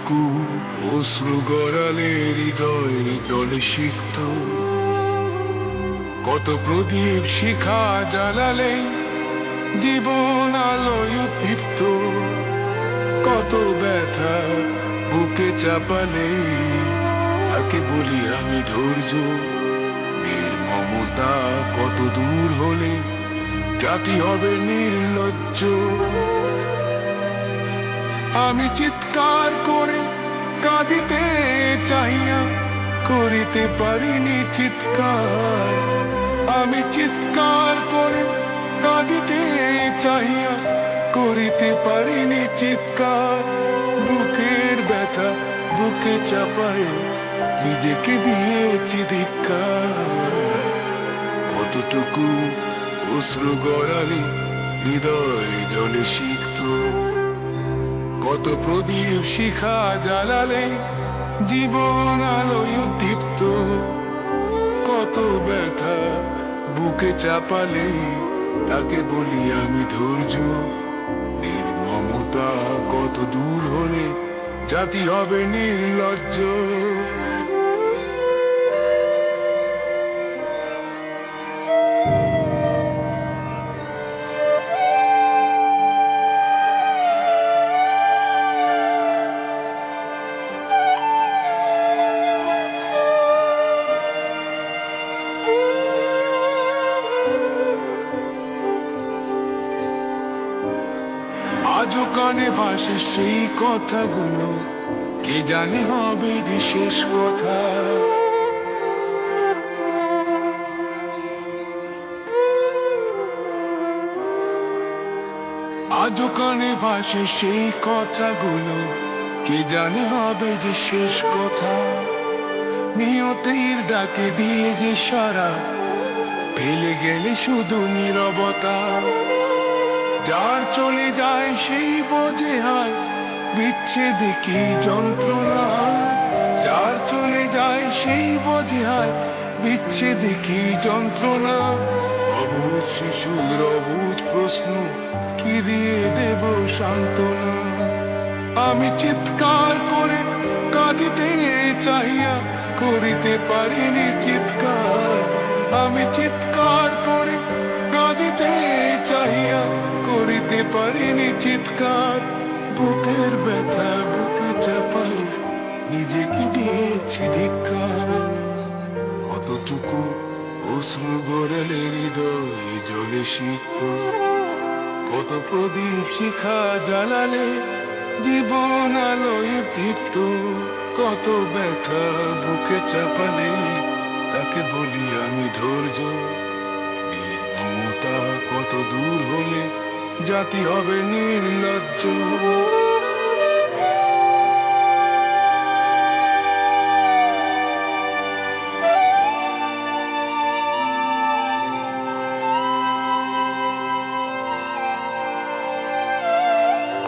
কতটুকু অশ্রু গড়ালে হৃদয় জলে সিক্ত, কত প্রদীপ শিখা জ্বালালে জীবন আলোয় উদ্দীপ্ত, কত ব্যথা বুকে চাপালে তাকে বলি আমি ধৈর্য। নির্মমতা কত দূর হলে জাতি হবে নির্লজ্জ। আমি চিৎকার করে কাঁদিতে চাহিয়া করিতে পারিনি চিৎকার। আমি চিৎকার করে কাঁদিতে চাহিয়া করিতে পারিনি চিৎকার। বুকের ব্যথা বুকে চাপায় নিজেকে দিয়েছি ধিক্কার। কতটুকু অশ্রু গড়ালে হৃদয় জলে সিক্ত, কত প্রদীপ শিখা জ্বালালে জীবন আলোয় উদ্দীপ্ত, কত ব্যথা বুকে চাপালে তাকে বলি আমি ধৈর্য। নির্মমতা কত দূর হলে জাতি হবে নির্লজ্জ। আজও কানে ভাসে সেই কথাগুলো, কে জানে হবে যে শেষ কথা। আজও কানে ভাসে সেই কথাগুলো, কে জানে হবে যে শেষ কথা। নিয়তির ডাকে দিলে যে সারা, ফেলে গেলে শুধু নীরবতা। যার চলে যায় সেই বোঝে হয় বিচ্ছেদে কি যন্ত্রণা। যার চলে যায় সেই বোঝে হয় বিচ্ছেদে কি যন্ত্রণা। অবুঝ শিশুর অবুঝ প্রশ্ন, কি দিয়ে দেব সান্ত্বনা। আমি চিৎকার করে কাঁদিতে চাহিয়া করিতে পারিনি চিৎকার। আমি চিৎকার করে কাঁদিতে চাহিয়া করিতে পারিনি চিৎকার। বুকের ব্যথা বুকে চাপাই নিজেকে দিয়েছি ধিক্কার। কতটুকু অশ্রু গড়ালে হৃদয় জলে সিক্ত, কত প্রদীপ শিখা জ্বালালে জীবন আলোয় দীপ্ত, কত ব্যথা বুকে চাপালে তাকে বলি আমি ধৈর্য। নির্মমতা কত দূর হলে জাতি হবে নির্লজ্জ।